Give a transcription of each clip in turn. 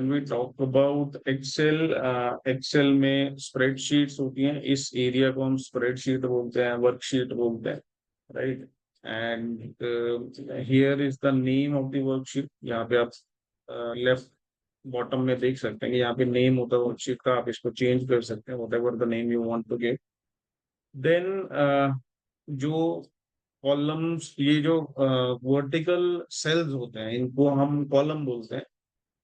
when we talk about Excel, Excel में spreadsheets होती हैं, इस एरिया को हम स्प्रेडशीट बोलते हैं, वर्कशीट बोलते हैं, right. And here is the name of the worksheet. यहाँ पे आप लेफ्ट बॉटम में देख सकते हैं कि यहाँ पे नेम होता है वर्कशीट का. आप इसको चेंज कर सकते हैं, whatever the name you want to give. Then जो कॉलम्स, ये जो वर्टिकल सेल्स होते हैं, इनको हम कॉलम बोलते हैं,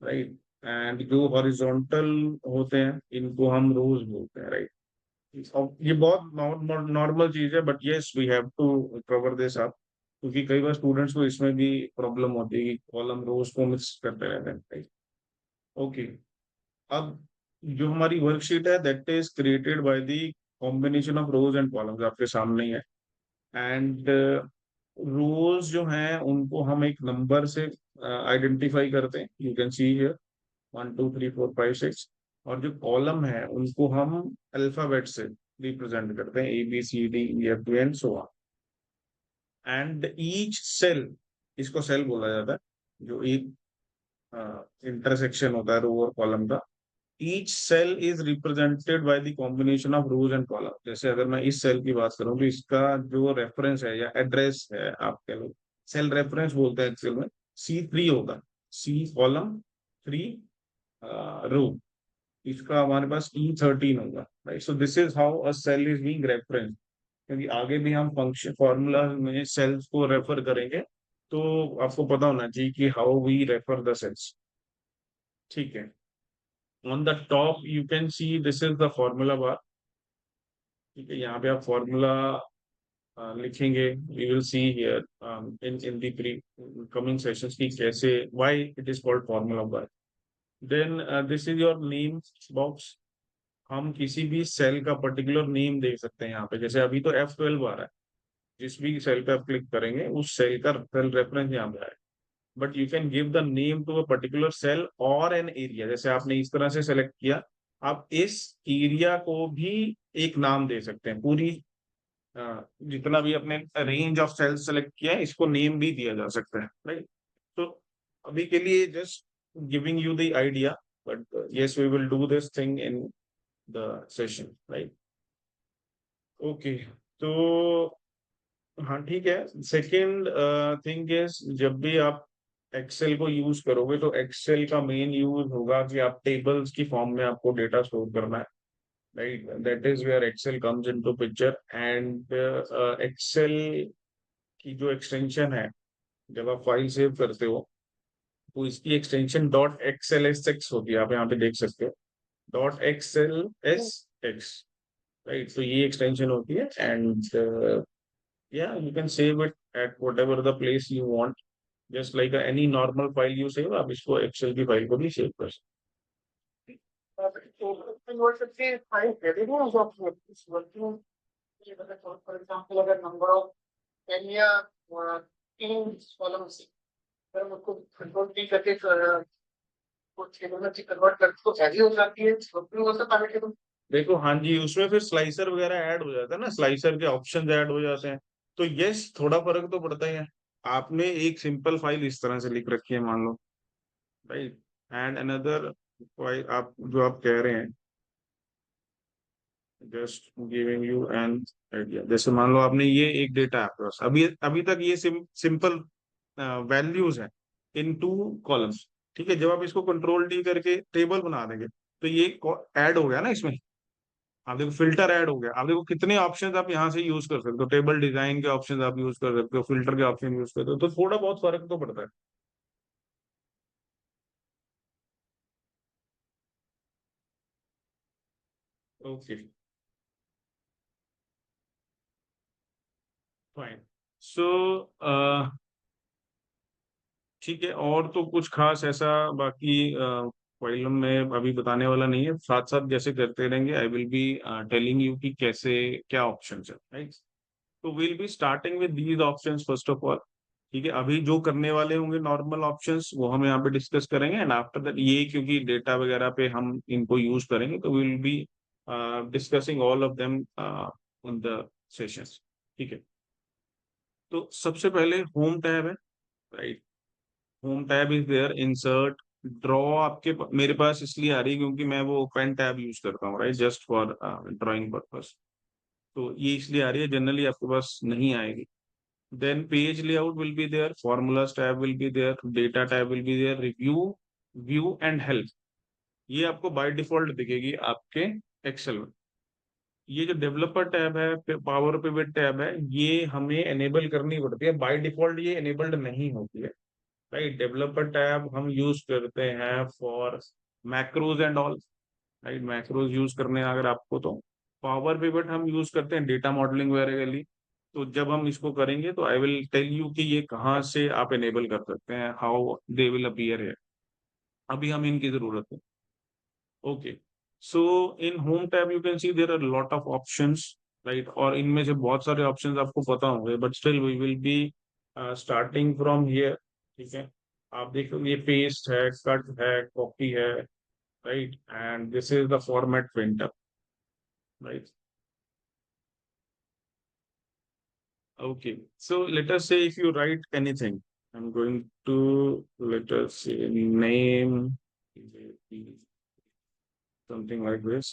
राइट. एंड जो हॉरिजॉन्टल होते हैं, इनको हम रोज बोलते हैं, राइट. अब ये बहुत नॉर्मल चीज है, but yes we have to cover this up, क्योंकि कई बार स्टूडेंट्स को इसमें भी प्रॉब्लम होती है कि कॉलम रोज को मिक्स करते रहते हैं, राइट. ओके. अब जो हमारी वर्कशीट है, that is created by the combination of rows and columns. आपके सामने ही है. एंड रोज जो हैं उनको हम एक नंबर से आइडेंटिफाई करते हैं. You can see here 1 2 3 4 5 6. और जो कॉलम है उनको हम अल्फाबेट से रिप्रेजेंट करते हैं, ABCDEF and so on. And each cell, इसको सेल बोला जाता है, जो एक इंटरसेक्शन होता है रो और कॉलम का. Each cell is represented by the combination of rows and column. जैसे अगर मैं इस सेल की बात करूं, तो इसका जो रेफरेंस है या एड्रेस है, आप कह लो, सेल रेफरेंस बोलते हैं एक्सेल में, C3 होगा. C column, 3 row. इसका हमारे पास E13 होगा, right. So this is how a cell is being reference. क्योंकि आगे भी हम फंक्शन फॉर्मूला में सेल्स को रेफर करेंगे, तो आपको पता होना चाहिए कि how we refer the cells. ठीक है. On the top you can see this is the formula bar. ठीक है. यहाँ पे आप फॉर्मूला लिखेंगे. We will see here in the pre coming sessions की कैसे, why it is called formula bar. Then this is your name box. हम किसी भी सेल का पर्टिकुलर नेम दे सकते हैं यहाँ पे. जैसे अभी तो F12 आ रहा है, जिस भी सेल पे आप क्लिक करेंगे उस सेल का सेल रेफरेंस यहाँ पे आएगा. But you can give the name to a particular cell और एन एरिया. जैसे आपने इस तरह से सेलेक्ट किया, आप इस एरिया को भी एक नाम दे सकते हैं. पूरी जितना भी अपने रेंज ऑफ सेल्स सेलेक्ट किया है, इसको नेम भी दिया जा सकता है, राइट. तो अभी के लिए just giving you the idea, but yes we will do this thing in the session, right. Okay. तो हाँ, ठीक है. सेकेंड थिंग इज, जब भी आप एक्सेल को यूज करोगे, तो एक्सेल का मेन यूज होगा कि आप टेबल्स की फॉर्म में आपको डेटा स्टोर करना है, right. That is where Excel comes into picture. And Excel की जो एक्सटेंशन है, जब आप फाइल सेव करते हो, तो इसकी एक्सटेंशन .xlsx होती है. आप यहाँ पे देख सकते हो .xlsx, राइट. तो ये एक्सटेंशन होती है. And yeah, you can save it at whatever the place you want, just like any normal file you save. आप इसको एक्सेल की फाइल को भी सेव कर सकते फॉर एग्जाम्पल अगर नंबर ऑफ टेन या तीन कॉलम से अगर उसको कंट्रोल टी करके कुछ टेबल में कन्वर्ट करके तो वैल्यू हो जाती है, हो सकता है टेबल. हैं. देखो, हाँ जी, उसमें फिर स्लाइसर वगैरह ऐड हो जाता है ना, स्लाइसर के ऑप्शंस ऐड हो जाते हैं. तो यस, थोड़ा फर्क तो पड़ता ही है. आपने एक सिंपल फाइल इस तरह से लिख रखी है, मान लो, राइट. एंड अनदर फाइल, आप जो आप कह रहे हैं, just giving you an idea. जैसे मान लो आपने ये एक डेटा है आपके पास, अभी अभी तक ये सिंपल वैल्यूज है इन 2 कॉलम्स. ठीक है. जब आप इसको कंट्रोल डी करके टेबल बना देंगे, तो ये ऐड हो गया ना इसमें. आप देखो, फिल्टर ऐड हो गया. आप देखो कितने ऑप्शंस आप यहाँ से यूज कर सकते हो. टेबल डिजाइन के ऑप्शंस आप यूज कर सकते हो, फिल्टर के ऑप्शन यूज करते हो. तो थोड़ा बहुत फर्क तो पड़ता है. Okay, fine. सो ठीक है. और तो कुछ खास ऐसा बाकी फाइलम में अभी बताने वाला नहीं है. साथ साथ जैसे करते रहेंगे, आई विल बी टेलिंग यू कि कैसे क्या ऑप्शंस है, राइट. तो will be starting with these options first of all. ठीक है. अभी जो करने वाले होंगे नॉर्मल ऑप्शंस, वो हम यहाँ पे डिस्कस करेंगे. एंड आफ्टर दैट, ये क्योंकि डेटा वगैरह पे हम इनको यूज करेंगे, तो will be discussing all of them in the sessions. ठीक है. तो सबसे पहले होम टैब है, राइट. Home tab is there. Insert, draw आपके मेरे पास इसलिए आ रही है क्योंकि मैं वो पेन टैब यूज करता हूँ, right, just for drawing purpose. तो ये इसलिए आ रही है, जनरली आपके पास नहीं आएगी। Then page layout will be there, formulas tab will be there, data tab will be there, review, view and help, ये आपको बाय डिफॉल्ट दिखेगी आपके एक्सेल में। ये जो डेवलपर टैब है, पावर पिवट टैब है, ये हमें एनेबल करनी पड़ती है, बाय डिफॉल्ट ये एनेबल्ड नहीं होती है, राइट। डेवलपर टैब हम यूज करते हैं for macros and all, right, macros use करने हैं अगर आपको तो। पावर पिवट हम यूज करते हैं डेटा मॉडलिंग वगैरह के लिए। तो जब हम इसको करेंगे तो आई विल टेल यू कि ये कहाँ से आप एनेबल कर सकते हैं, हाउ दे विल अपीयर है। अभी हमें इनकी जरूरत है। Okay, so in home tab you can see there are lot of options, right, और इनमें से बहुत सारे ऑप्शंस आपको पता होंगे, but still we will be starting from here, ठीक है। आप देखो ये पेस्ट है, कट है, कॉपी है, right, and this is the format printer, right. Okay, so let us say if you write anything, I'm going to let us say name something like this,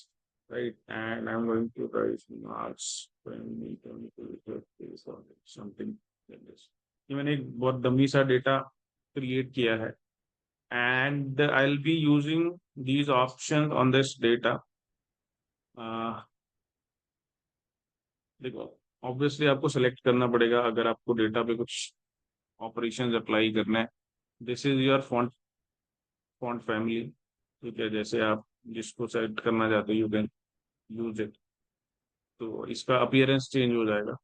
right? And I'm going to write March 2022 something like this. ये मैंने एक बहुत dummy सा data create किया है, and I'll be using these options on this data. देखो, obviously आपको select करना पड़ेगा अगर आपको डेटा पे कुछ ऑपरेशंस अप्लाई करना है। This is your font, font family, ठीक है, जैसे आप जिसको सेलेक्ट करना चाहते हो यू कैन यूज इट। तो इसका अपीयरेंस चेंज हो जाएगा।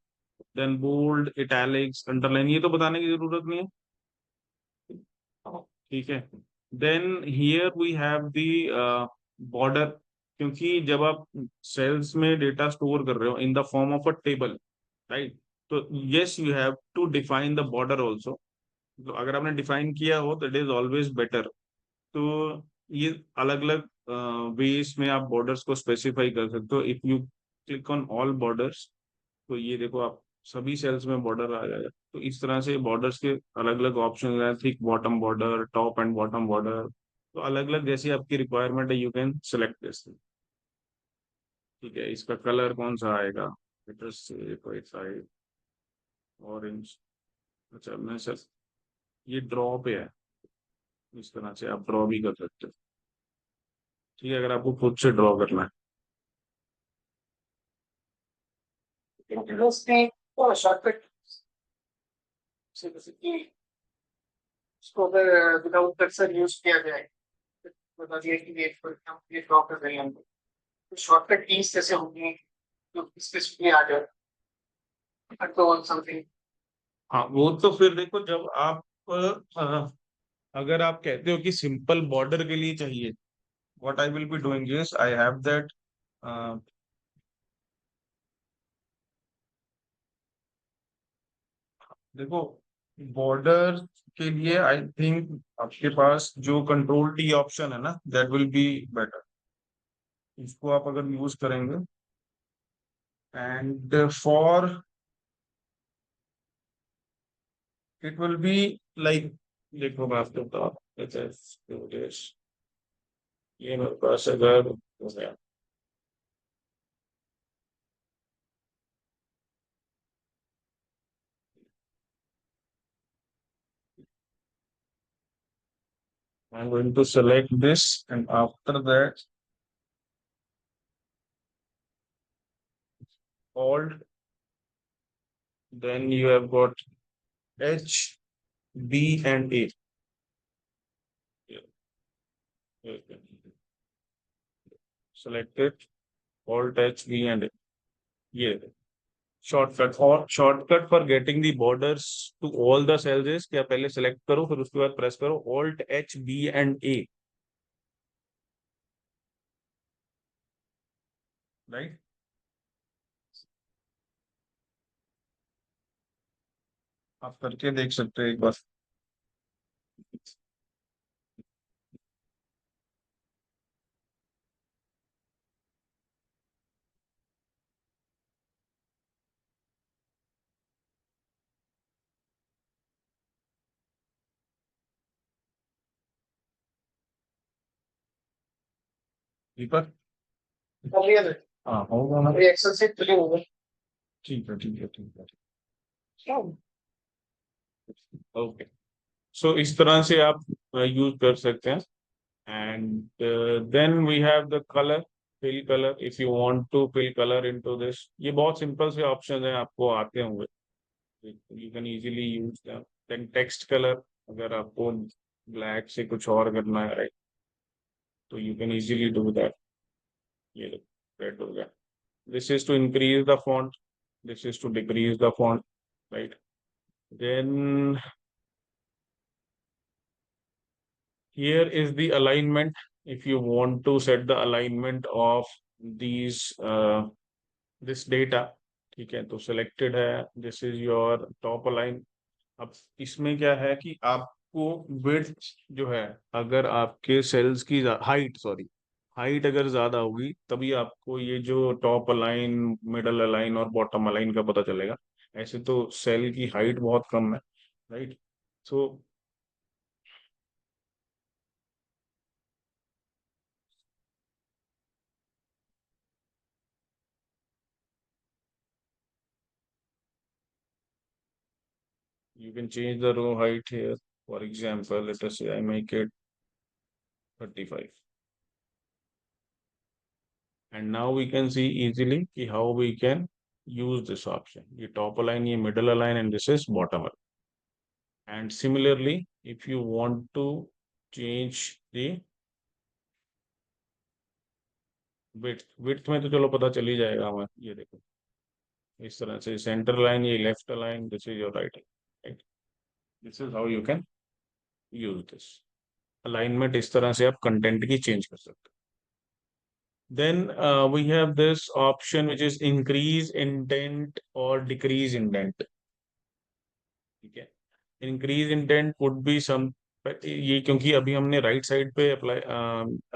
देन बोल्ड, इटैलिक्स, अंडरलाइन, ये तो बताने की जरूरत नहीं है, ठीक है। Then here we have the border, क्योंकि जब आप सेल्स में डेटा स्टोर कर रहे हो in the form of a table, right, तो yes you have to define the border also. तो अगर आपने डिफाइन किया हो तो इट इज ऑलवेज बेटर। तो ये अलग अलग वेज में आप बॉर्डर्स को स्पेसिफाई कर सकते हो। If you click on all borders, तो ये देखो आप सभी सेल्स में बॉर्डर आ जाएगा। तो इस तरह से बॉर्डर्स के अलग अलग ऑप्शन हैं, thick bottom border, top and bottom border, तो अलग अलग जैसी आपकी रिक्वायरमेंट है यू कैन सेलेक्ट दिस, ठीक है। इसका कलर कौन सा आएगा, ऑरेंज। अच्छा, मैं सर ये ड्रॉ पे है, इस तरह से आप ड्रॉ भी कर सकते हो, ठीक है, अगर आपको खुद से ड्रॉ करना है। इंटरेस्टिंग और शॉर्टकट से बेसिकली इसको अगर विदाउट कर्सर यूज किया जाए, बता दिया कि ये फॉर एग्जांपल ये ड्रॉ कर रहे हैं हम, तो शॉर्टकट कीज जैसे होंगी जो स्पेसिफिकली आ जाए, कंट्रोल समथिंग। हाँ, वो तो फिर देखो जब आप अगर आप कहते हो कि सिंपल बॉर्डर के लिए चाहिए, what I will be doing is I have that, देखो बॉर्डर के लिए आई थिंक आपके पास जो कंट्रोल टी ऑप्शन है ना, दैट विल बी बेटर। इसको आप अगर यूज करेंगे and for it will be like, देखो मैं आपको बताता हूँ, ये मेरे पास अगर I'm going to select this, and after that Alt, then you have got H, B and A. Yeah, okay. Select it, Alt H, B and A. ये shortcut, और shortcut for getting the borders to all the cells is क्या, पहले select करो फिर उसके बाद press करो Alt H, B and A, right. आप करके देख सकते हो एक बार। दीपक, कर लिया था। हाँ होगा ना। ये एक्सेल से फिलिंग हो गई। ठीक है ठीक है ठीक है। क्या? ओके, सो इस तरह से आप यूज कर सकते हैं। And then we have the colour, fill colour. If you want to fill colour into this, ये बहुत सिंपल से ऑप्शन है, आपको आते होंगे, you can easily use them. Then text colour, अगर आपको ब्लैक से कुछ और करना है, राइट, तो you can easily do that. ये रेड हो गया। This is to increase the font. This is to decrease the font, right? Then here is the alignment. If you want to set the alignment of these this data, ठीक है, तो selected है, this is your top align। अब इसमें क्या है कि आपको width जो है, अगर आपके सेल्स की हाइट, सॉरी, हाइट अगर ज्यादा होगी तभी आपको ये जो टॉप अलाइन, मिडल अलाइन और बॉटम अलाइन का पता चलेगा। ऐसे तो सेल की हाइट बहुत कम है, right. So you can change the row height here. For example, let us say I make it 35, and now we can see easily कि how we can use this option. ये top align, ये middle align, and this is bottom align. And similarly, if you want to change the width में तो चलो पता चल ही जाएगा हमें। ये देखो, इस तरह से सेंटर लाइन, ये left line, this is your right, right. This is how you can use this alignment. इस तरह से आप कंटेंट की चेंज कर सकते हो। Then we have this option which is increase indent और डिक्रीज इंडेंट, ठीक है। Increase indent would be some, ये क्योंकि अभी हमने राइट साइड पे अप्लाई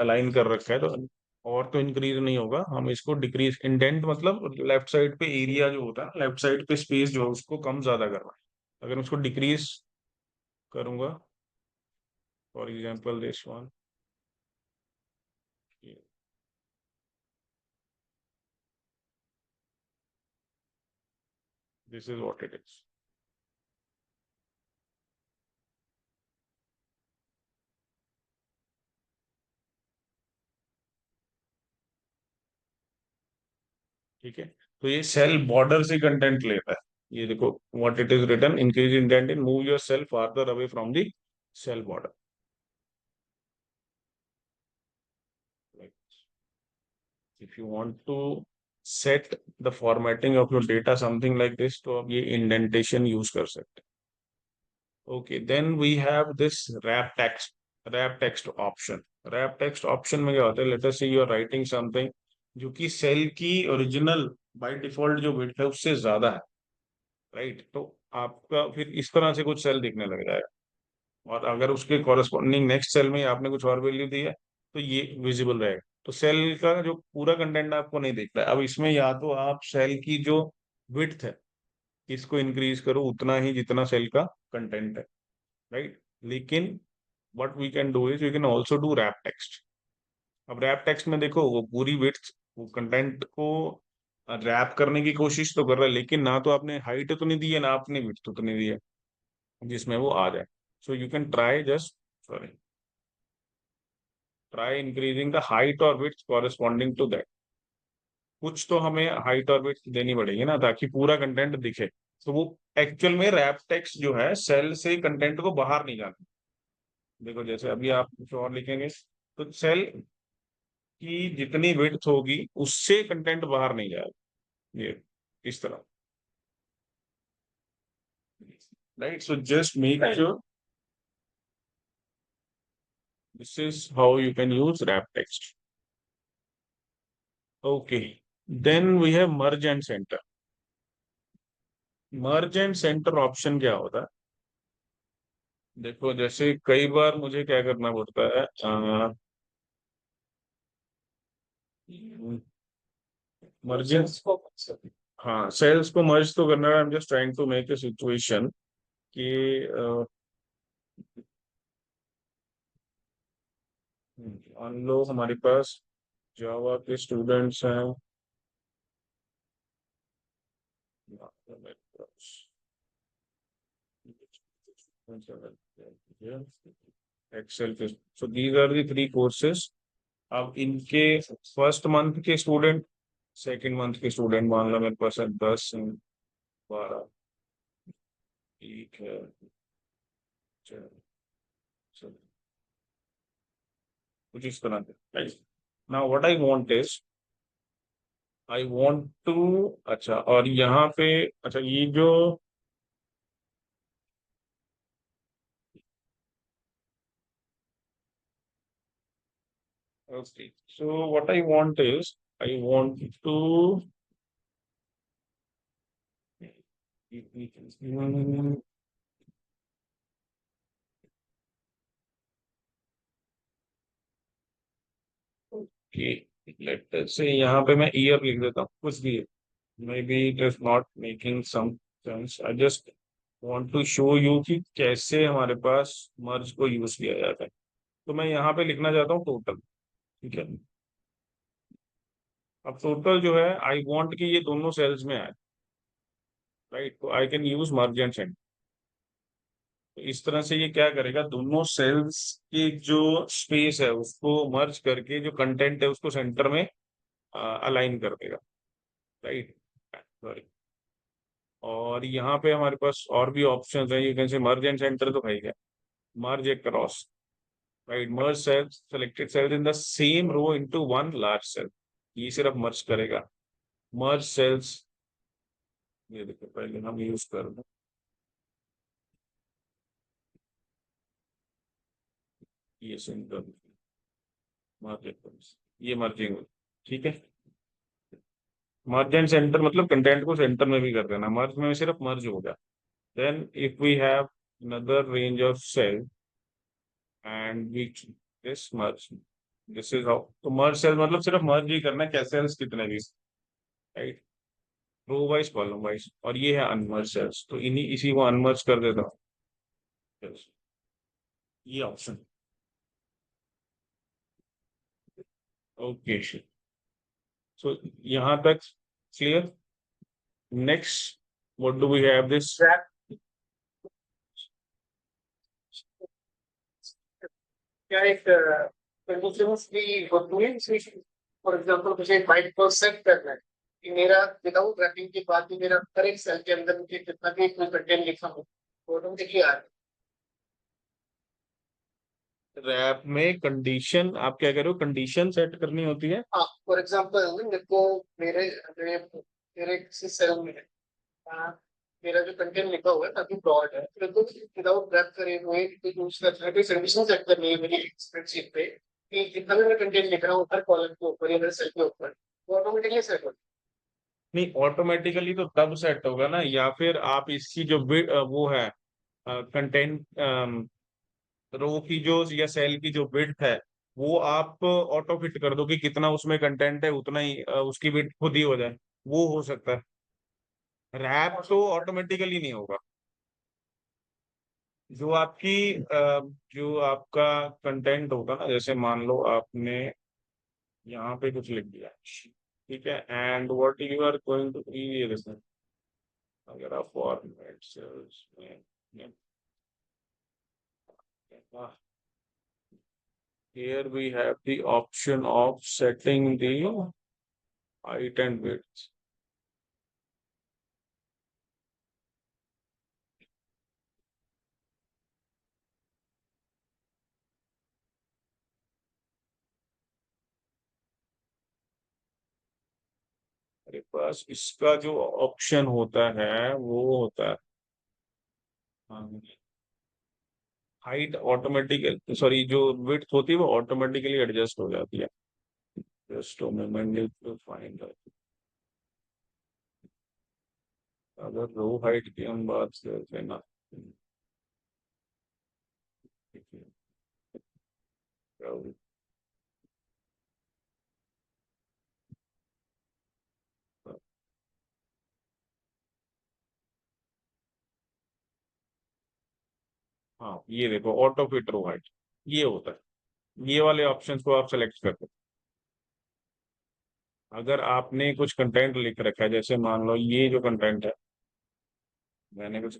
अलाइन कर रखा है, तो और तो इंक्रीज नहीं होगा, हम इसको डिक्रीज, इंडेंट मतलब लेफ्ट साइड पे एरिया जो होता है, लेफ्ट साइड पे स्पेस जो है उसको कम ज्यादा करना है। अगर मैं उसको डिक्रीज करूंगा, for example this one, this is what it is. ठीक है, तो ये सेल बॉर्डर से कंटेंट लेता है। ये देखो, what it is written, increase indent in move your cell farther away from the cell border. If you want to set the formatting of your data something like this, तो आप ये indentation use कर सकते हैं। Okay, then we have this wrap text option। wrap text option में क्या होता है, let us say you are writing something जो कि सेल की ओरिजिनल बाय डिफॉल्ट जो width है उससे ज्यादा है, राइट, तो आपका फिर इस तरह से कुछ सेल दिखने लग जाएगा। और अगर उसके कॉरेस्पॉन्डिंग नेक्स्ट सेल में आपने कुछ और वैल्यू दी है, तो ये विजिबल रहेगा। तो सेल का जो पूरा कंटेंट आपको नहीं दिख रहा है। अब इसमें या तो आप सेल की जो विड्थ है इसको इंक्रीज करो उतना ही जितना सेल का कंटेंट है, राइट। लेकिन what we can do is we can also do wrap text. अब रैप टेक्स्ट में देखो, वो पूरी विड्थ, वो कंटेंट को रैप करने की कोशिश तो कर रहा है, लेकिन ना तो आपने हाइट तो नहीं दी है, ना आपने विड्थ तो नहीं दी है जिसमें वो आ जाए। So you can try just, sorry, try increasing the height और विड्थ कॉरेस्पॉन्डिंग टू दैट। कुछ तो हमें हाइट और विड्थ देनी पड़ेगी ना, ताकि पूरा कंटेंट दिखे। तो वो एक्चुअल में रैप टेक्स्ट जो है सेल से कंटेंट को बाहर नहीं जाना। देखो, जैसे अभी आप कुछ और लिखेंगे तो सेल की जितनी विड्थ होगी उससे कंटेंट बाहर नहीं जाएगा, ये इस तरह, right. So just make sure this is how you can use wrap text. Okay, then we have merge and centre. Merge and centre option क्या होता है, देखो जैसे कई बार मुझे क्या करना पड़ता है, मर्जिंग, हाँ सेल्स को मर्ज तो करना है। I am just trying to make a situation कि मान लो हमारे पास जावा के स्टूडेंट्स हैं, एक्सेल के, so these are the three courses. अब इनके फर्स्ट मंथ के स्टूडेंट, सेकंड मंथ के स्टूडेंट मान लो मेरे पास है 10 12, ठीक है, चलो, चलो, कुछ इस तरह से। Now what I want is, I want to, अच्छा और यहाँ पे, अच्छा ये जो, okay, so what I want is, I want to, कि लेट से यहाँ पे मैं ईयर लिख देता हूँ कुछ भी, maybe it is not making some sense, I just want to show you कि कैसे हमारे पास मर्ज को यूज किया जाता है। तो मैं यहाँ पे लिखना चाहता हूँ टोटल, ठीक है। अब टोटल जो है आई वांट कि ये दोनों सेल्स में आए, राइट, तो I can use merge and send. तो इस तरह से ये क्या करेगा, दोनों सेल्स की जो स्पेस है उसको मर्ज करके जो कंटेंट है उसको सेंटर में अलाइन कर देगा, राइट, सॉरी। और यहाँ पे हमारे पास और भी ऑप्शन है, you can say merge and centre तो है ही है, merge across, right, merge cells selected cells in the same row into one large cell, ये सिर्फ मर्ज करेगा। मर्ज सेल्स, ये देखो पहले हम यूज कर दें, ये सिंपल मर्ज, ये मर्जिंग, ठीक है। मर्ज एंड सेंटर मतलब कंटेंट को सेंटर में भी कर देना, मर्ज में सिर्फ मर्ज होगा। Then if we have another range of cell and we this merge, this is how, तो मर्ज सेल मतलब सिर्फ मर्ज ही करना है, क्या सेल्स कितने भी, right, row wise column wise, और ये है अनमर्ज सेल्स, तो इन्हीं इसी को अनमर्ज कर देता हूँ। Yes, ये ऑप्शन, ओके, सो यहाँ तक clear. Next, what do we have this, क्या एक कंडीशंस भी होती है इसमें? फॉर एग्जांपल मुझे एक बाइट को सेट करना है कि मेरा विदाउट रैपिंग के बाद भी मेरा करेक्ट सेल के अंदर मुझे कितना भी कोई कंटेंट लिखा हो तो ऑटोमेटिकली आ रैप में कंडीशन आप क्या कह रहे हो, कंडीशन सेट करनी होती है। हाँ, फॉर एग्जांपल मेरे को मेरे मेरे मेरे किसी सेल में मेरा जो कंटेंट लिखा हुआ है काफी ब्रॉड है, मेरे को विदाउट रैप करे हुए यूज करना है, कोई कंडीशन सेट करनी है मेरी स्प्रेडशीट पे कि जितना भी मैं कंटेंट लिख रहा हूँ हर कॉलम के ऊपर या हर सेल के ऊपर वो ऑटोमेटिकली सेट हो। नहीं, ऑटोमेटिकली तो तब सेट होगा ना, या फिर आप इसकी जो वो है कंटेंट, रो की जो या सेल की जो विड्थ है, वो आप ऑटो फिट कर दो कि कितना उसमें कंटेंट है उतना ही उसकी विड्थ खुद ही हो जाए, वो हो सकता है। रैप तो ऑटोमेटिकली नहीं होगा। जो आपकी जो आपका कंटेंट होगा ना, जैसे मान लो आपने यहाँ पे कुछ लिख दिया, ठीक है, and what you are going to, ये देखो, अगर आप फॉर्मेट सेल्स में, here we have the option of setting the height and width. मेरे पास इसका जो ऑप्शन होता है वो होता है हाइट ऑटोमेटिकली, सॉरी, जो विड्थ होती है वो ऑटोमेटिकली एडजस्ट हो जाती है। जस्ट मोमेंट टू फाइंड, अगर रो हाइट की हम बात करते हैं ना, हाँ ये देखो ऑटो फिट रो हाइट, ये होता है, ये वाले ऑप्शंस को आप सेलेक्ट करते अगर आपने कुछ कंटेंट लिख रखा है, जैसे मान लो ये जो कंटेंट है, मैंने कुछ,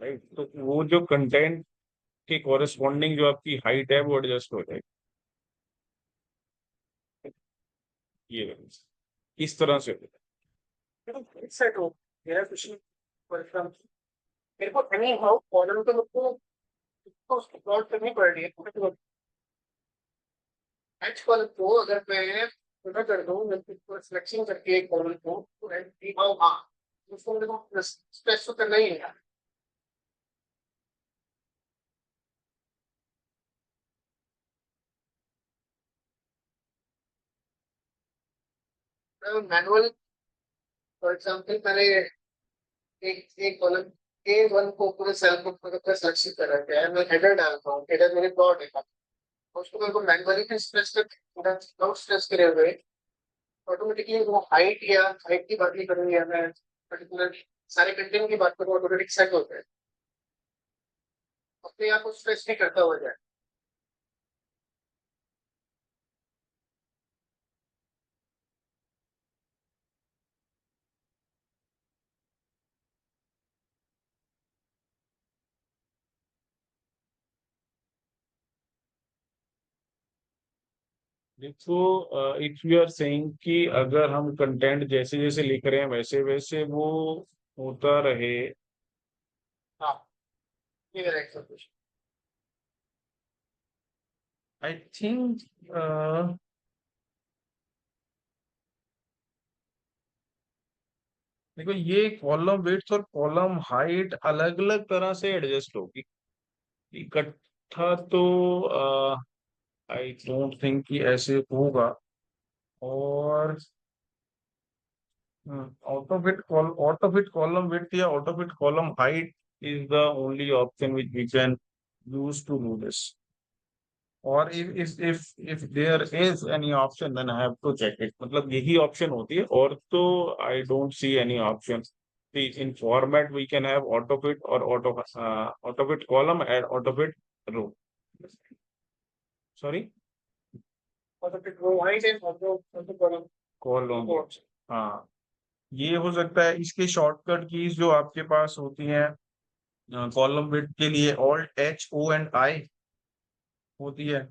राइट, तो वो जो कंटेंट के कॉरेस्पॉन्डिंग जो आपकी हाइट है वो एडजस्ट हो जाएगी। ये देखो, इस तरह से होता सेट हो मेरा कुछ फॉर एग्जाम्पल मेरे को एनी हाउ कॉलम तो मेरे को प्लॉट करनी पड़ रही है। एच कॉलम को अगर मैं पूरा कर दूं सिलेक्शन करके एक कॉलम को तो एनी हाउ हाँ उसको मेरे को स्ट्रेस तो करना ही है। मैनुअल फॉर एग्जाम्पल मैंने एक एक कॉलम A1 को पूरे सेल को पूरा सिलेक्शन कर रखा है मैं हेडर डालता हूँ हेडर मेरे प्लॉट है उसको मेरे को मैनुअली भी स्ट्रेस कर विदाउट स्ट्रेस करे हुए ऑटोमेटिकली वो हाइट की बात नहीं करूंगी या मैं पर्टिकुलर सारे कंटेंट की बात करूँ ऑटोमेटिक सेट होता है अपने आप को स्ट्रेस नहीं करता हो जाए। देखो, इफ यू आर सेइंग कि अगर हम कंटेंट जैसे जैसे लिख रहे हैं वैसे वैसे वो होता रहे। हाँ ये मेरा एक क्वेश्चन। आई थिंक देखो, ये कॉलम विड्थ और कॉलम हाइट अलग अलग तरह से एडजस्ट होगी। इकट्ठा तो आई डोंट थिंक कि ऐसे होगा। और out of it column width या out of it column height is the only option which we can use to do this. और if there is any option then I have to check it, मतलब यही option होती है, और तो I don't see any option. See, in format we can have auto fit or auto fit column and auto fit row. Sorry, और तो फिर वो हाइट है और तो कॉलम column. हाँ, ये हो सकता है। इसके शॉर्टकट कीज जो आपके पास होती हैं कॉलम विड्थ के लिए, Alt H O and I होती है।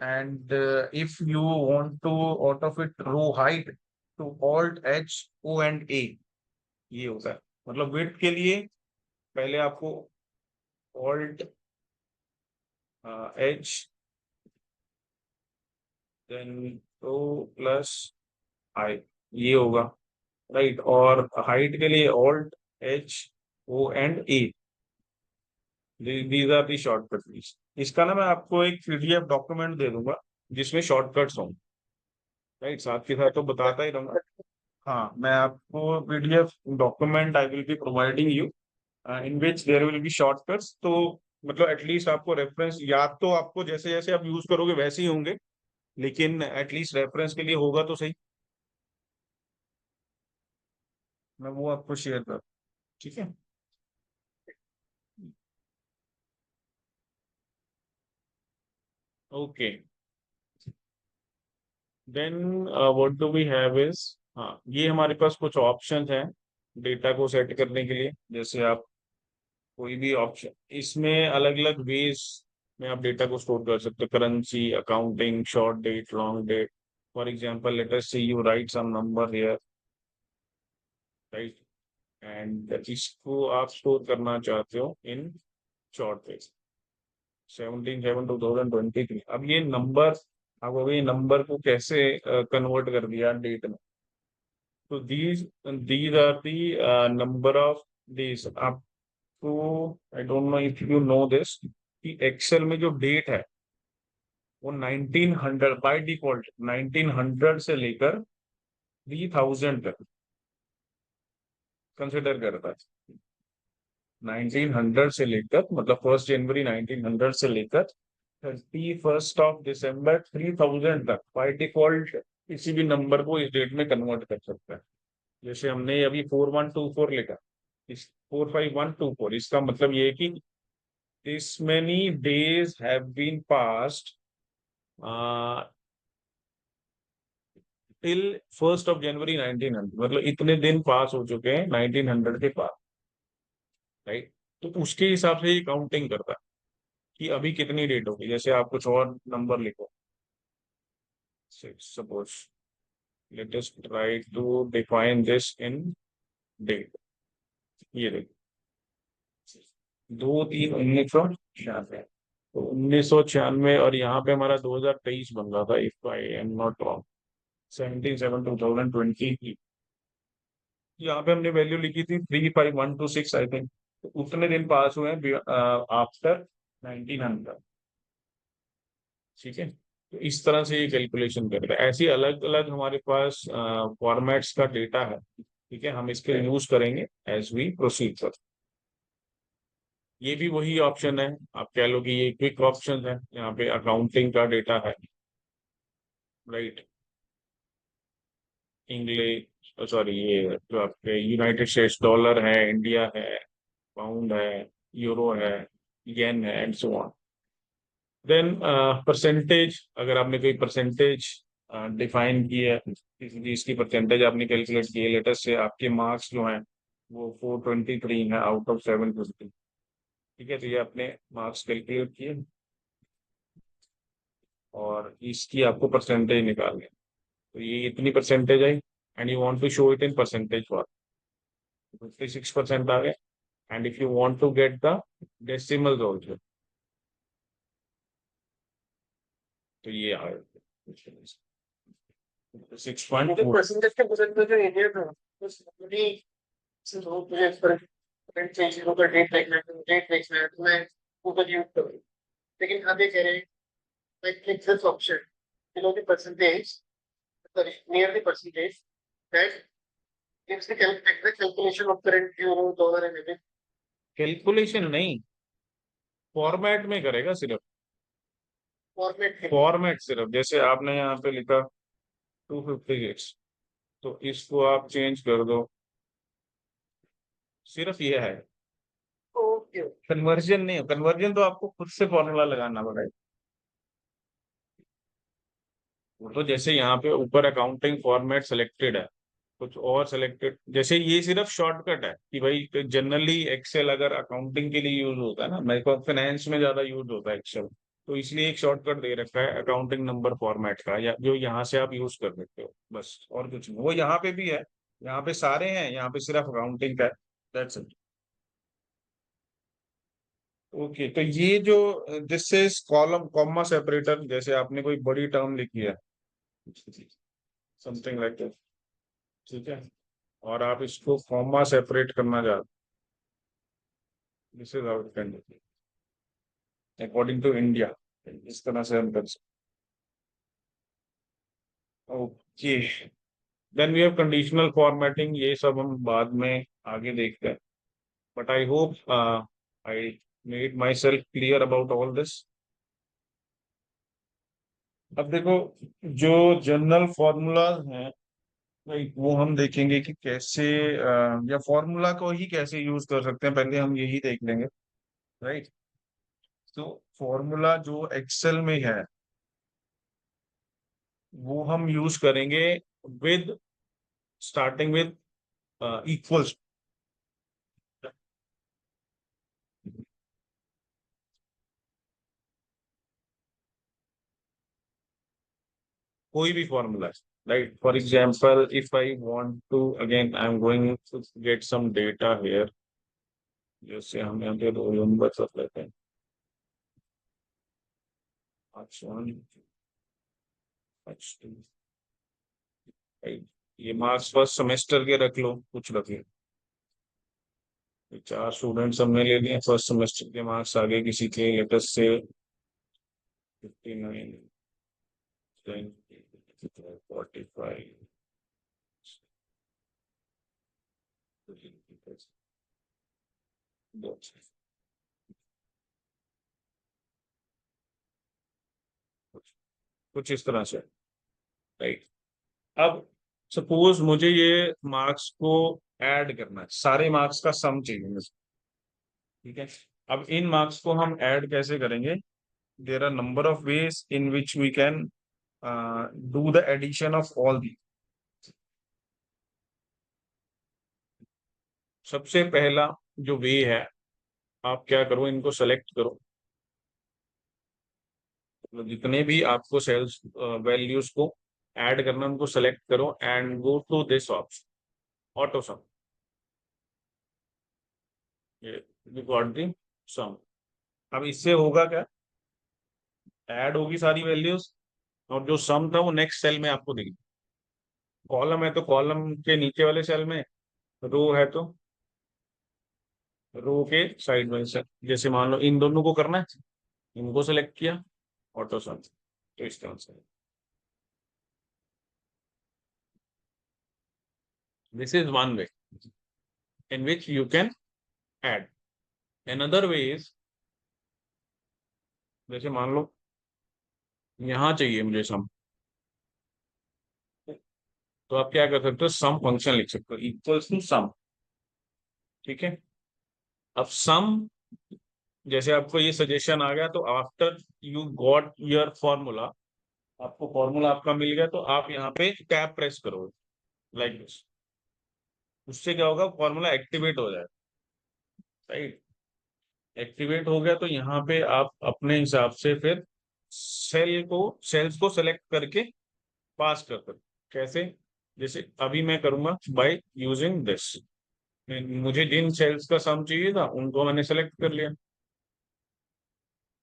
And if you want to auto fit row height तो Alt H O and A, ये होता है। मतलब विड्थ के लिए पहले आपको Alt H then O plus I, ये होगा, राइट। और हाइट के लिए Alt H O and A, these are the shortcut keys. इसका ना मैं आपको एक पीडीएफ डॉक्यूमेंट दे दूंगा जिसमें शॉर्टकट्स होंगे, राइट, साथ के साथ तो बताता ही रहूंगा। हाँ, मैं आपको PDF document I will be providing you in which there will be shortcuts. तो मतलब एटलीस्ट आपको रेफरेंस, याद तो आपको जैसे जैसे आप यूज करोगे वैसे ही होंगे, लेकिन एटलीस्ट रेफरेंस के लिए होगा तो सही। मैं वो आपको शेयर कर, ठीक है। Okay, then what do we have is, हाँ, ये हमारे पास कुछ ऑप्शंस हैं डेटा को सेट करने के लिए। जैसे आप कोई भी ऑप्शन, इसमें अलग अलग वेज में आप डेटा को स्टोर कर सकते हो, currency, accounting, short date, long date. For example let us say you write some number here, right, and इसको आप स्टोर करना चाहते हो इन शॉर्ट डेट, 17/7/2023। अब ये नंबर, अब ये नंबर को कैसे कन्वर्ट कर दिया डेट में। तो these these are the number of days. आपको, I don't know if you know this, कि एक्सेल में जो डेट है वो 1900 बाय डिफॉल्ट 1900 से लेकर 3000 तक कंसिडर करता है। 1900 से लेकर, मतलब 1 जनवरी 1900 से लेकर 31 दिसंबर 3000 तक बाय डिफॉल्ट किसी भी नंबर को इस डेट में कन्वर्ट कर सकता है। जैसे हमने अभी 4124 लिखा, इस 45124, इसका मतलब ये है कि this many days have been passed till 1 जनवरी 1900, मतलब इतने दिन पास हो चुके हैं 1900 के पास, राइट। तो उसके हिसाब से ये काउंटिंग करता है कि अभी कितनी डेट होगी। जैसे आप कुछ और नंबर लिखो, suppose let us try to define this in date. ये देखो 2-3-1996, तो 1996 और यहाँ पे हमारा 2023 बन रहा था, if I am not wrong. 17/7/2020, यहाँ पे हमने वैल्यू लिखी थी 35126 आई थिंक। तो उतने दिन पास हुए हैं आफ्टर 1900, ठीक है। तो इस तरह से ये कैलकुलेशन करते हैं। ऐसी अलग अलग हमारे पास फॉर्मेट्स का डेटा है, ठीक है। हम इसके यूज करेंगे एज वी प्रोसीड कर। ये भी वही ऑप्शन है, आप कह लो कि ये क्विक ऑप्शन है, यहाँ पे अकाउंटिंग का डेटा है, राइट। इंग्लिश, सॉरी, ये जो आपके यूनाइटेड स्टेट्स डॉलर है, इंडिया है, पाउंड है, यूरो है, येन है, and so on. Then percentage, अगर आपने कोई परसेंटेज डिफाइन की है, किसी चीज की परसेंटेज आपने कैलकुलेट की है, लेटेस्ट से आपके मार्क्स जो हैं वो 423 है आउट ऑफ 750, ठीक है। तो ये आपने मार्क्स कैलकुलेट किए और इसकी आपको परसेंटेज निकालनी है। तो ये इतनी percentage I and you want to show it in percentage for 56% आ गए। And if you want to get the decimals also, तो ये आ गए 6.4। परसेंटेज के परसेंटेज जो एरिया था बस थोड़ी से लोग मुझे करंट चेंज होगा, डेट देखना है तो मैं ऊपर यूज करूँ। लेकिन अब ये कह रहे हैं like click this option below the percentage, sorry, near the percentage that gives the exact calculation of current euro, dollar and everything. Calculation नहीं, फॉर्मेट में करेगा सिर्फ, फॉर्मेट है। फॉर्मेट सिर्फ। जैसे आपने यहाँ पे लिखा 256, तो इसको आप चेंज कर दो, सिर्फ ये है। ओके। कन्वर्जन नहीं, कन्वर्जन तो आपको खुद से फॉर्मूला लगाना पड़ेगा। वो तो जैसे यहाँ पे ऊपर अकाउंटिंग फॉर्मेट सिलेक्टेड है, कुछ और सिलेक्टेड, जैसे ये सिर्फ शॉर्टकट है कि भाई जनरली एक्सेल अगर अकाउंटिंग के लिए यूज होता है ना, मेरे को फाइनेंस में ज्यादा यूज होता है एक्सेल, तो इसलिए एक शॉर्टकट दे रखा है अकाउंटिंग नंबर फॉर्मेट का, या जो यहाँ से आप यूज कर सकते हो, बस और कुछ नहीं। वो यहाँ पे भी है, यहाँ पे सारे हैं, यहाँ पे सिर्फ अकाउंटिंग का है, दैट्स इट। ओके, तो ये जो this is column comma separator, जैसे आपने कोई बड़ी टर्म लिखी है, समथिंग लाइक दैट, ठीक है, और आप इसको कॉमा सेपरेट करना चाहते, this is how it can be according to India, इस तरह से हम कर सकते। ओके, then we have conditional formatting, ये सब हम बाद में आगे देखते हैं, but I hope I made myself clear about all this. अब देखो, जो जनरल फॉर्मूलाज हैं, राइट, वो हम देखेंगे कि कैसे या फॉर्मूला को ही कैसे यूज कर सकते हैं, पहले हम यही देख लेंगे, राइट। तो फॉर्मूला जो एक्सेल में है वो हम यूज करेंगे विद, स्टार्टिंग विद इक्वल्स, कोई भी formula, right. For example if I want to, again I am going to get some data here, जैसे हम यहाँ पे रोल नंबर सब लेते हैं, H1 H2, राइट। ये मार्क्स फर्स्ट सेमेस्टर के रख लो, कुछ रख लो, 4 स्टूडेंट्स हमने ले लिए फर्स्ट सेमेस्टर के मार्क्स, आगे किसी के लेटेस्ट से 59, 45, कुछ इस तरह से, राइट। अब सपोज मुझे ये मार्क्स को ऐड करना है, सारे मार्क्स का सम चाहिए मुझे, ठीक है। अब इन मार्क्स को हम ऐड कैसे करेंगे? There are number of ways in which we can do the addition of all the. सबसे पहला जो वे है, आप क्या करो, इनको सेलेक्ट करो, मतलब जितने भी आपको सेल्स वैल्यूज को ऐड करना उनको सेलेक्ट करो and go to this option auto sum. ये गॉट दी सम। अब इससे होगा क्या, ऐड होगी सारी वैल्यूज, और जो सम था वो नेक्स्ट सेल में आपको दिखेगा। कॉलम है तो कॉलम के नीचे वाले सेल में, रो है तो रो के साइड में से, जैसे मान लो इन दोनों को करना है, इनको सेलेक्ट किया, ऑटो सम, तो इस तरह से। This is one way in which you can add. another way is, जैसे मान लो यहाँ चाहिए मुझे सम, तो आप क्या कर सकते हो, सम फंक्शन लिख सकते हो इक्वल्स टू सम। ठीक है। अब सम, जैसे आपको ये सजेशन आ गया, तो after you got your formula, आपको फॉर्मूला आपका मिल गया, तो आप यहाँ पे टैब प्रेस करोगे लाइक दिस। उससे क्या होगा, फॉर्मूला एक्टिवेट हो जाएगा। राइट। एक्टिवेट हो गया तो यहाँ पे आप अपने हिसाब से फिर सेल्स को सेलेक्ट करके पास कर सकते। कैसे? जैसे अभी मैं करूंगा बाय यूजिंग दिस। मुझे जिन सेल्स का सम चाहिए था उनको मैंने सेलेक्ट कर लिया,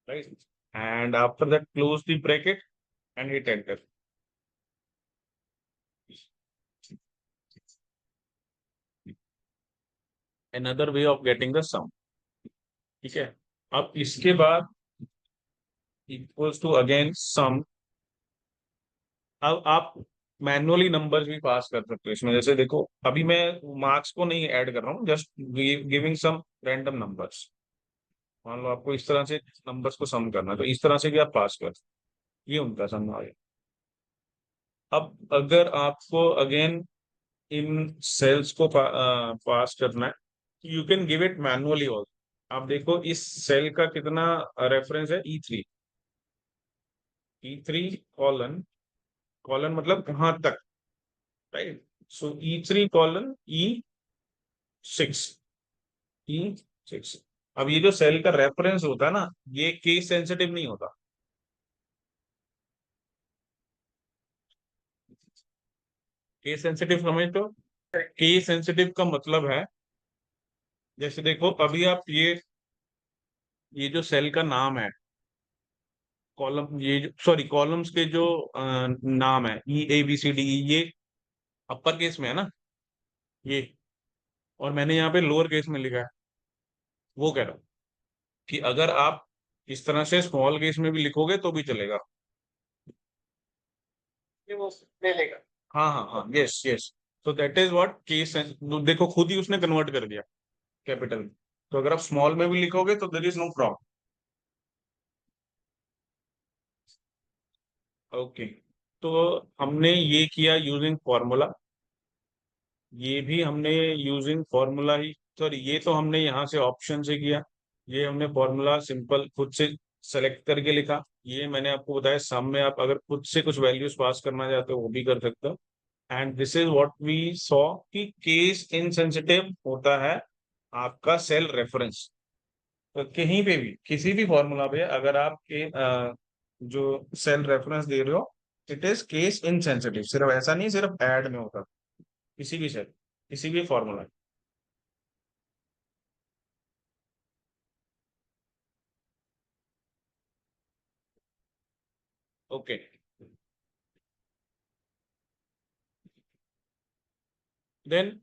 right, and after that close the bracket and hit enter. Another way of getting the sum. ठीक है। अब इसके बाद इक्वल्स टू अगेन सम। अब आप मैनुअली नंबर्स भी पास कर सकते हो इसमें। जैसे देखो, अभी मैं मार्क्स को नहीं ऐड कर रहा हूँ, just giving some random numbers. मान लो आपको इस तरह से नंबर्स को सम करना है, तो इस तरह से भी आप पास कर सकते हो। ये उनका सम आ गया। अब अगर आपको अगेन इन सेल्स को पास करना है, you can give it manually also. आप देखो इस सेल का कितना रेफरेंस है, E3। E3 कॉलन, कॉलन मतलब कहाँ तक, राइट। सो E3 कॉलन E6, E6। अब ये जो सेल का रेफरेंस होता है ना, ये केस सेंसिटिव नहीं होता। केस सेंसिटिव समझ तो, केस सेंसिटिव का मतलब है, जैसे देखो अभी आप ये जो सेल का नाम है, कॉलम, ये जो सॉरी कॉलम्स के जो नाम है EABCDE, ये अपर केस में है ना, ये, और मैंने यहाँ पे लोअर केस में लिखा है। वो कह रहा हूँ कि अगर आप इस तरह से स्मॉल केस में भी लिखोगे तो भी चलेगा। ये वो ले लेगा। हाँ हाँ हाँ, यस यस। तो दैट इज व्हाट केस। देखो खुद ही उसने कन्वर्ट कर दिया कैपिटल में। तो अगर आप स्मॉल में भी लिखोगे तो there is no problem. Okay. तो हमने ये किया यूजिंग फॉर्मूला, ये भी हमने यूजिंग फॉर्मूला ही, सॉरी ये तो हमने यहाँ से ऑप्शन से किया। ये हमने फॉर्मूला सिंपल खुद से सेलेक्ट करके लिखा। ये मैंने आपको बताया, सम में आप अगर खुद से कुछ वैल्यूज पास करना चाहते हो वो भी कर सकते हो। And this is what we saw कि केस इनसेंसिटिव होता है आपका सेल रेफरेंस। तो कहीं पे भी किसी भी फॉर्मूला पे अगर आप जो सेल रेफरेंस दे रहे हो, इट इज केस इनसेंसिटिव। सिर्फ ऐसा नहीं सिर्फ ऐड में होता, किसी भी सेल, किसी भी formula. Okay. Then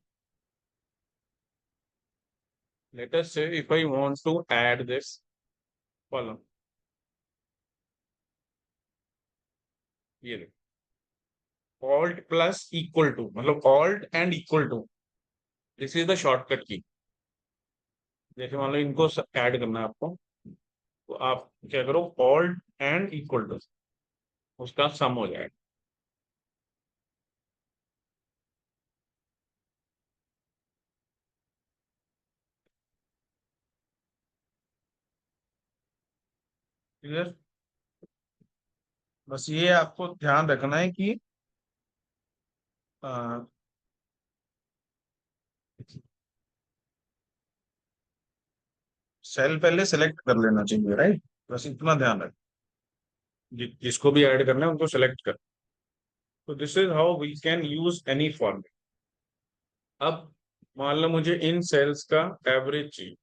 let us say if I want to add this column, ये देखो alt प्लस इक्वल टू, मतलब alt and equal to, this is the shortcut की। जैसे मान लो इनको ऐड करना है आपको, तो आप क्या करो, alt एंड इक्वल टू, उसका सम हो जाएगा। क्लियर? बस ये आपको ध्यान रखना है कि सेल पहले सेलेक्ट कर लेना चाहिए, राइट? बस इतना ध्यान रख, जिसको भी ऐड करना है उनको सेलेक्ट कर। तो this is how we can use any formula. अब मान लो मुझे इन सेल्स का एवरेज चाहिए,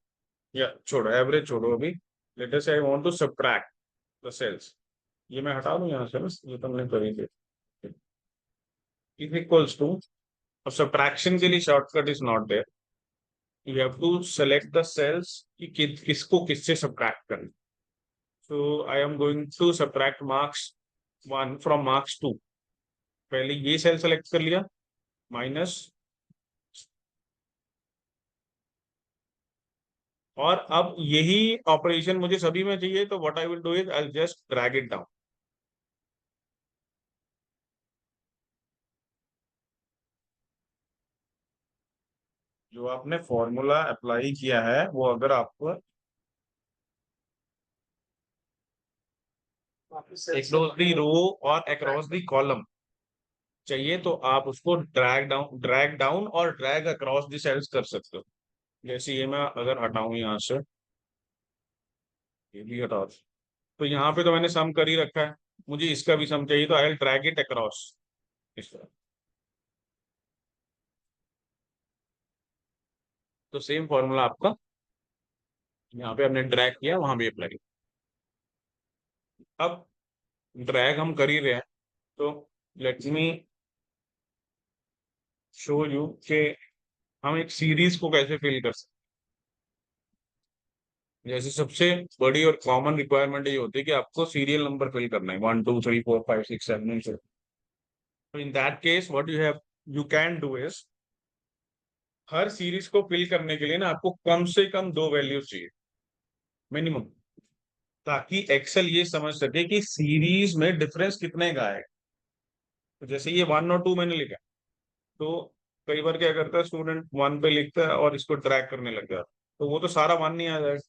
या छोड़ो एवरेज छोड़ो अभी, let us say I want to subtract the cells. ये मैं हटा दूं यहाँ से, बस ये तो हमने कर ही दिया। इज इक्वल्स टू, अब सब्ट्रैक्शन के लिए shortcut is not there, you have to select the cells कि किसको किससे सब्ट्रैक्ट करना। So I am going to subtract marks 1 from marks 2। पहले ये सेल सेलेक्ट कर लिया, माइनस, और अब यही ऑपरेशन मुझे सभी में चाहिए, तो what I will do is I just drag it down. जो आपने फॉर्मूला अप्लाई किया है वो अगर आपको वापस अक्रॉस दी रो और अक्रॉस दी कॉलम चाहिए, तो आप उसको ड्रैग डाउन और ड्रैग अक्रॉस दी सेल्स कर सकते हो। जैसे ये मैं अगर हटाऊं यहाँ से, ये भी हटा दूं, तो यहाँ पे तो मैंने सम कर ही रखा है, मुझे इसका भी सम चाहिए, तो I will drag it across इस तरह। तो सेम फॉर्मूला आपका यहाँ पे हमने ड्रैग किया, वहां भी अप्लाई। अब ड्रैग हम कर ही रहे हैं, तो लेट मी शो यू कि हम एक सीरीज को कैसे फिल कर सकते हैं। जैसे सबसे बड़ी और कॉमन रिक्वायरमेंट ये होती है कि आपको सीरियल नंबर फिल करना है, 1 2 3 4 5 6 7 8। तो in that case what you can do is, her series को फिल करने के लिए ना आपको कम से कम दो वैल्यूज चाहिए, मिनिमम, ताकि एक्सेल ये समझ सके कि सीरीज में डिफरेंस कितने का है। तो जैसे ये 1 और 2 मैंने लिखा, तो कई बार क्या करता है स्टूडेंट 1 पे लिखता है और इसको ट्रैक करने लग जाता है, तो वो तो सारा 1 नहीं आ जाएगा।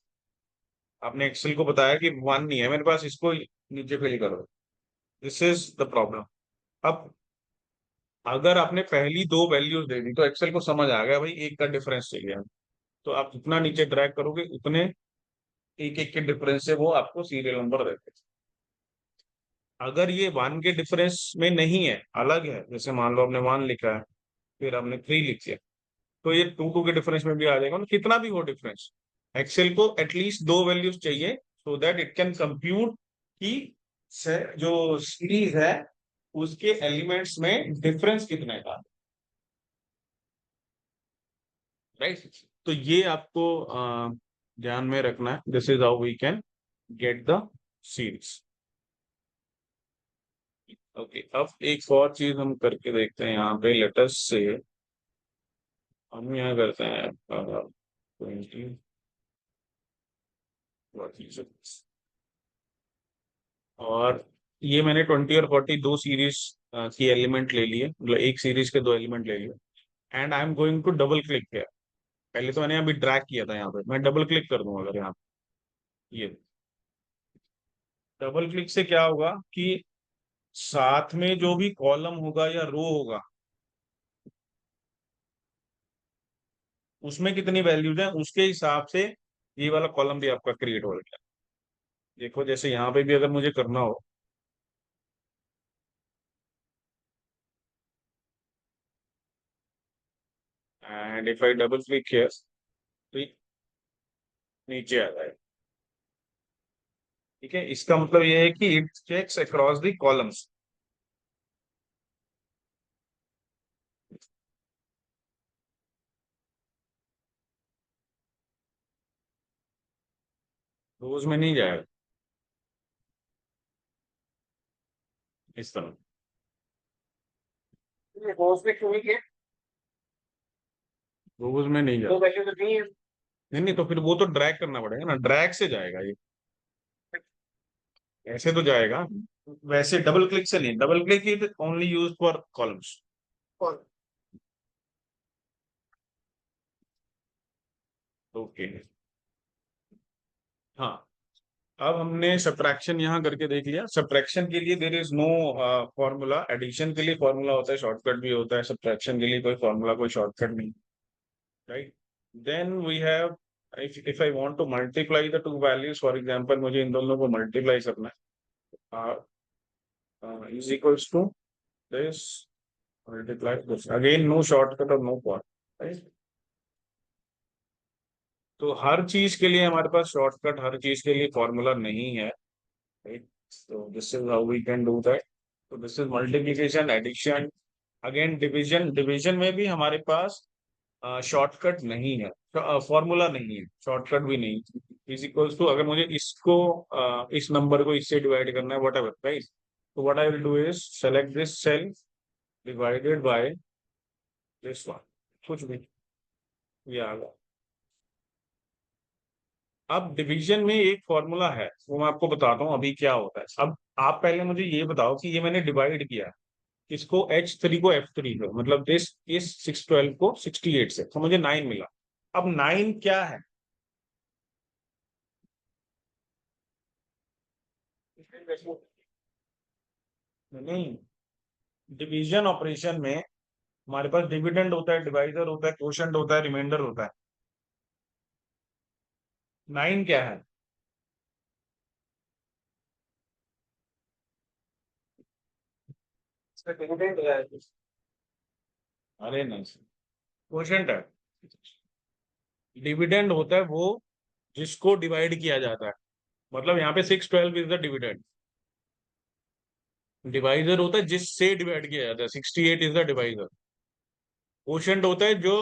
आपने एक्सेल को बताया कि 1 नहीं है मेरे पास, इसको नीचे फिल करो। This is the problem. अब अगर आपने पहली दो वैल्यूज दे दी तो एक्सेल को समझ आ गया भाई एक का डिफरेंस चाहिए, तो आप जितना नीचे ड्रैग करोगे उतने एक एक के डिफरेंस से वो आपको सीरियल नंबर देते हैं। अगर ये 1 के डिफरेंस में नहीं है, अलग है, जैसे मान लो आपने 1 लिखा है, फिर आपने 3 लिख दिया, तो ये 2 के डिफरेंस में भी आ जाएगा ना, कितना भी हो डिफरेंस। एक्सेल को एटलीस्ट दो वैल्यूज चाहिए so that it can compute कि जो सीरीज है उसके एलिमेंट्स में डिफरेंस कितने का, राइट? तो ये आपको ध्यान में रखना है, this is how we can get the series. Okay, अब एक और चीज हम करके देखते हैं यहाँ पे, लेटस से हम यहाँ करते हैं 20, और ये मैंने 20 और 40 दो सीरीज की एलिमेंट ले लिए, मतलब एक सीरीज के दो एलिमेंट ले लिए, and I am going to double click किया। पहले तो मैंने अभी ड्रैग किया था, यहाँ पे मैं डबल क्लिक कर दूंगा अगर यहाँ पे, ये डबल क्लिक से क्या होगा कि साथ में जो भी कॉलम होगा या रो होगा उसमें कितनी वैल्यूज है उसके हिसाब से ये वाला कॉलम भी आपका क्रिएट हो गया। देखो जैसे यहाँ पे भी अगर मुझे करना हो, and if I double click here, तो ये नीचे आ जाएगा। ठीक है, इसका मतलब ये है कि it checks across the columns. Rows में नहीं जाएगा, इस तरह। रोज में क्यों नहीं किया? रोज में नहीं दो जाएगा। वैल्यू तो नहीं है। नहीं नहीं, तो फिर वो तो ड्रैग करना पड़ेगा ना, ड्रैग से जाएगा ये, ऐसे तो जाएगा। वैसे डबल क्लिक से नहीं, double click is only use for columns. कौन? ओके, हाँ, अब हमने सब्ट्रैक्शन यहाँ करके देख लिया। सब्ट्रैक्शन के लिए there is no formula. Addition के लिए फॉर्मूला होता है, शॉर्टकट भी होता है। सब्ट्रैक्शन के लिए कोई फॉर्मूला, कोई शॉर्टकट नहीं, right. Then we have, if I want to multiply the two values, for example मुझे इन दोनों को मल्टीप्लाई करना है, is equals to this multiply this, again no shortcut और no part, right? तो हर चीज के लिए हमारे पास शॉर्टकट, हर चीज के लिए फॉर्मूला नहीं है, right? So this is how we can do that. So this is multiplication, addition, again division। Division में भी हमारे पास शॉर्टकट नहीं है, फॉर्मूला नहीं है, शॉर्टकट भी नहीं। इज इक्वल्स टू, अगर मुझे इसको इस नंबर को इससे डिवाइड करना है, वट एवर, राइट, तो what I will do is select this cell divided by this one, कुछ भी, ये आ गया। अब डिवीजन में एक फॉर्मूला है, वो मैं आपको बताता हूँ अभी क्या होता है। अब आप पहले मुझे ये बताओ कि ये मैंने डिवाइड किया, इसको H3 को F3 से, मतलब दिस इस 612 को 68 से, तो मुझे 9 मिला। अब 9 क्या है? नहीं, डिवीजन ऑपरेशन में हमारे पास डिविडेंड होता है, डिवाइजर होता है, क्वोशंट होता है, रिमाइंडर होता है। 9 क्या है? इसका डिविडेंड है। अरे नहीं, क्वोशंट है। डिविडेंड होता है वो जिसको डिवाइड किया जाता है, मतलब यहाँ पे 612 इज द डिविडेंड। डिवाइजर होता है जिससे डिवाइड किया जाता है, 68 इज द डिवाइजर। क्वोशंट होता है जो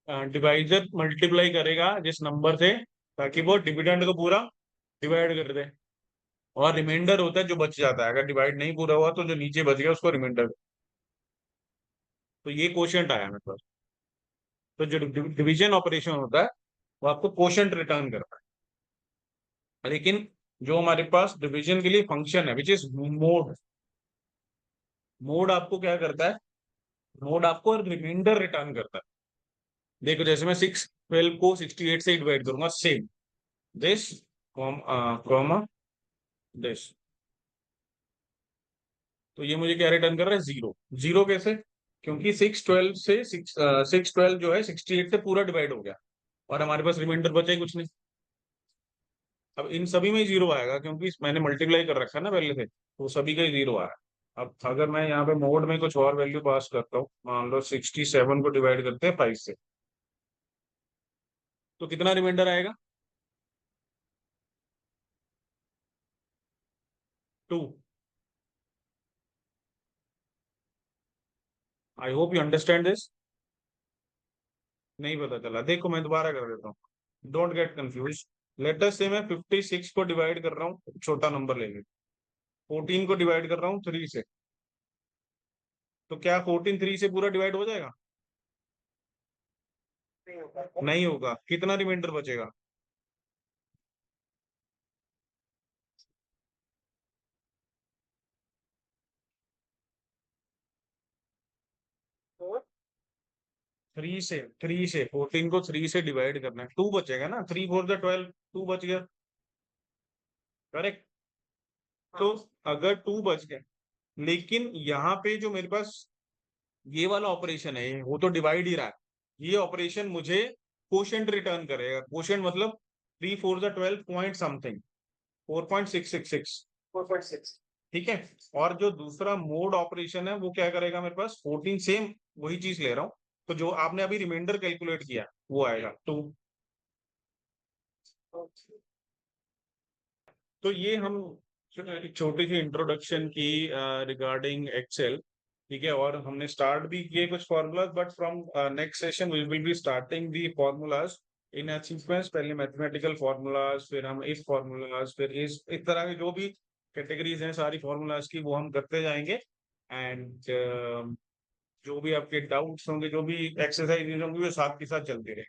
डिवाइजर मल्टीप्लाई करेगा जिस नंबर से, ताकि वो डिविडेंड को पूरा डिवाइड कर दे। और रिमाइंडर होता है जो बच जाता है, अगर डिवाइड नहीं पूरा हुआ तो जो नीचे बच गया उसको रिमाइंडर। तो ये क्वोशंट आया मेरे पास। तो जो डिवीजन ऑपरेशन होता है वो आपको क्वोशंट रिटर्न करता है। लेकिन जो हमारे पास डिवीजन के लिए फंक्शन है विच इज मोड, मोड आपको क्या करता है? मोड आपको रिमाइंडर रिटर्न करता है। देखो जैसे मैं 612 को 68 से डिवाइड करूंगा, सेम दिस कॉमा दिस, तो ये मुझे क्या रिटर्न कर रहा है? जीरो। जीरो कैसे? क्योंकि 612 जो है 68 से पूरा डिवाइड हो गया और हमारे पास रिमाइंडर बचा ही कुछ नहीं। अब इन सभी में ही जीरो आएगा क्योंकि मैंने मल्टीप्लाई कर रखा है ना पहले से, तो सभी का ही जीरो आया। अब अगर मैं यहाँ पे मोड में कुछ और वैल्यू पास करता हूँ, मान लो 67 को डिवाइड करते हैं 5 से, तो कितना रिमाइंडर आएगा? 2। I hope you understand this. नहीं पता चला? देखो मैं दोबारा कर देता हूँ, don't get confuse. Late us से मैं 56 को डिवाइड कर रहा हूँ, छोटा नंबर लेंगे, 14 को डिवाइड कर रहा हूँ 3 से, तो क्या 14 3 से पूरा डिवाइड हो जाएगा? नहीं होगा। कितना रिमाइंडर बचेगा? थ्री से 14 को 3 से डिवाइड करना है, 2 बचेगा ना, 3 4 द 12, 2 बच गया, करेक्ट। तो अगर 2 बच गए, लेकिन यहाँ पे जो मेरे पास ये वाला ऑपरेशन है वो तो डिवाइड ही रहा है, ये ऑपरेशन मुझे क्वोशंट रिटर्न करेगा। क्वोशंट मतलब 3 4 द 12 पॉइंट समथिंग, 4.666, 4.6, ठीक है। और जो दूसरा मोड ऑपरेशन है वो क्या करेगा? मेरे पास 14, सेम वही चीज ले रहा हूँ, तो जो आपने अभी रिमाइंडर कैलकुलेट किया वो आएगा 2। तो ये हम एक छोटी सी इंट्रोडक्शन की रिगार्डिंग एक्सेल, ठीक है। और हमने स्टार्ट भी किए कुछ formulas, but from next session we will be starting the formulas in a sequence. पहले मैथमेटिकल फॉर्मूलाज, फिर हम इस फॉर्मूलाज, फिर इस तरह के जो भी कैटेगरीज हैं सारी फॉर्मूलाज की, वो हम करते जाएंगे। एंड जो भी आपके डाउट्स होंगे, जो भी एक्सरसाइज होंगे, वो साथ के साथ चलते रहे।